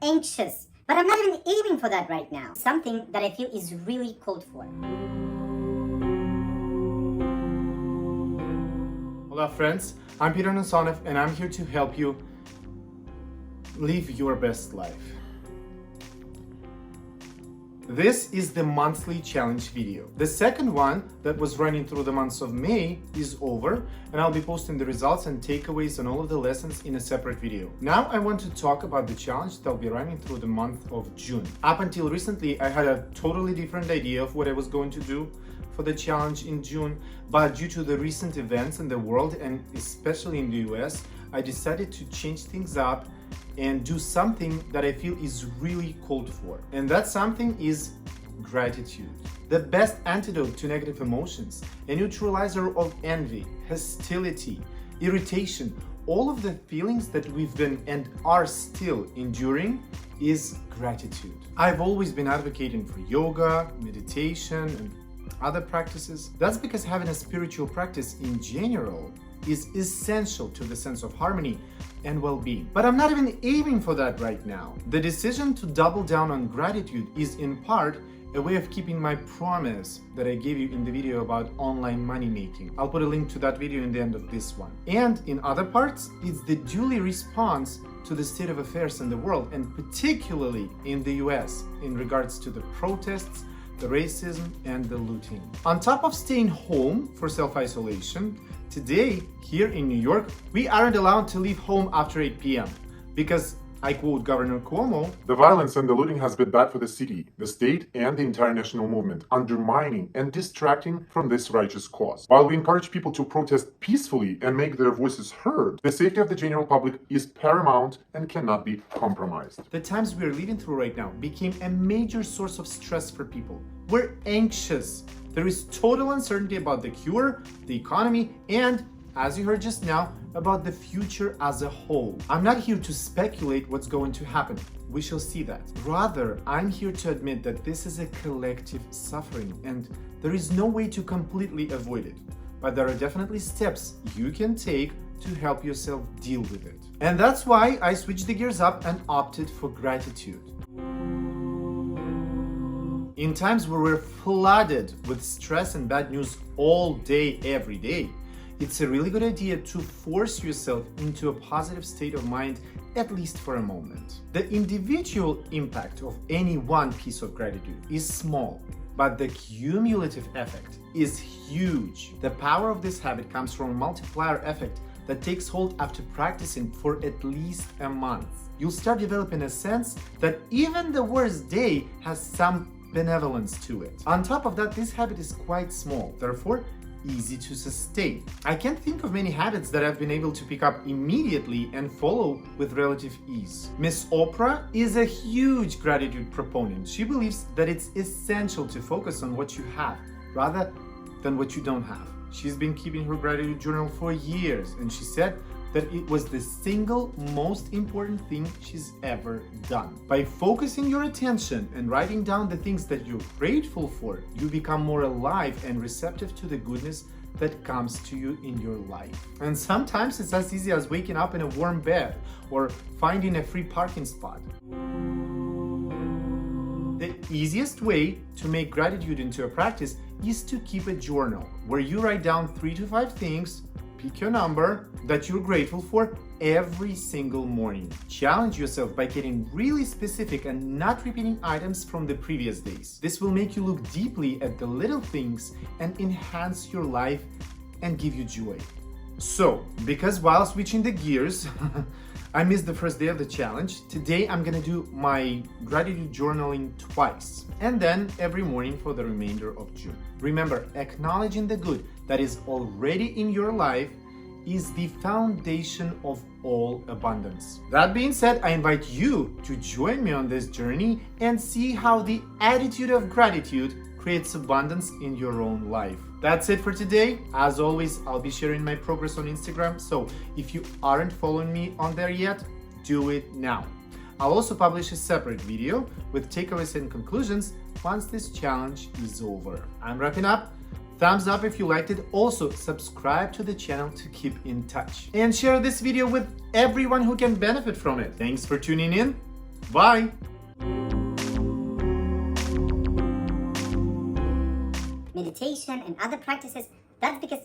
anxious, but I'm not even aiming for that right now. Something that I feel is really called for. Hola friends, I'm Peter Nasonov and I'm here to help you live your best life. This is the monthly challenge video. The second one that was running through the months of May is over, and I'll be posting the results and takeaways on all of the lessons in a separate video. Now I want to talk about the challenge that'll be running through the month of June. Up until recently, I had a totally different idea of what I was going to do for the challenge in June, but due to the recent events in the world and especially in the US, I decided to change things up and do something that I feel is really called for. And that something is gratitude. The best antidote to negative emotions, a neutralizer of envy, hostility, irritation, all of the feelings that we've been and are still enduring is gratitude. I've always been advocating for yoga, meditation, and other practices. That's because having a spiritual practice in general is essential to the sense of harmony and well-being. But I'm not even aiming for that right now. The decision to double down on gratitude is in part a way of keeping my promise that I gave you in the video about online money making. I'll put a link to that video in the end of this one. And in other parts, it's the duly response to the state of affairs in the world, and particularly in the US, in regards to the protests, the racism, and the looting. On top of staying home for self-isolation, today, here in New York, we aren't allowed to leave home after 8 p.m. because, I quote Governor Cuomo, "The violence and the looting has been bad for the city, the state, and the entire national movement, undermining and distracting from this righteous cause. While we encourage people to protest peacefully and make their voices heard, the safety of the general public is paramount and cannot be compromised." The times we're living through right now became a major source of stress for people. We're anxious. There is total uncertainty about the cure, the economy, and, as you heard just now, about the future as a whole. I'm not here to speculate what's going to happen. We shall see that. Rather, I'm here to admit that this is a collective suffering and there is no way to completely avoid it. But there are definitely steps you can take to help yourself deal with it. And that's why I switched the gears up and opted for gratitude. In times where we're flooded with stress and bad news all day, every day, it's a really good idea to force yourself into a positive state of mind, at least for a moment. The individual impact of any one piece of gratitude is small, but the cumulative effect is huge. The power of this habit comes from a multiplier effect that takes hold after practicing for at least a month. You'll start developing a sense that even the worst day has some benevolence to it. On top of that, this habit is quite small, therefore easy to sustain. I can't think of many habits that I've been able to pick up immediately and follow with relative ease. Miss Oprah is a huge gratitude proponent. She believes that it's essential to focus on what you have rather than what you don't have. She's been keeping her gratitude journal for years, and she said that it was the single most important thing she's ever done. By focusing your attention and writing down the things that you're grateful for, you become more alive and receptive to the goodness that comes to you in your life. And sometimes it's as easy as waking up in a warm bed or finding a free parking spot. The easiest way to make gratitude into a practice is to keep a journal where you write down 3 to 5 things, pick your number, that you're grateful for every single morning. Challenge yourself by getting really specific and not repeating items from the previous days. This will make you look deeply at the little things and enhance your life and give you joy. So, because while switching the gears, I missed the first day of the challenge, today I'm gonna do my gratitude journaling twice, and then every morning for the remainder of June. Remember, acknowledging the good that is already in your life is the foundation of all abundance. That being said, I invite you to join me on this journey and see how the attitude of gratitude creates abundance in your own life. That's it for today. As always, I'll be sharing my progress on Instagram, so if you aren't following me on there yet, do it now. I'll also publish a separate video with takeaways and conclusions once this challenge is over. I'm wrapping up. Thumbs up if you liked it. Also, subscribe to the channel to keep in touch. And share this video with everyone who can benefit from it. Thanks for tuning in. Bye! Meditation and other practices, that's because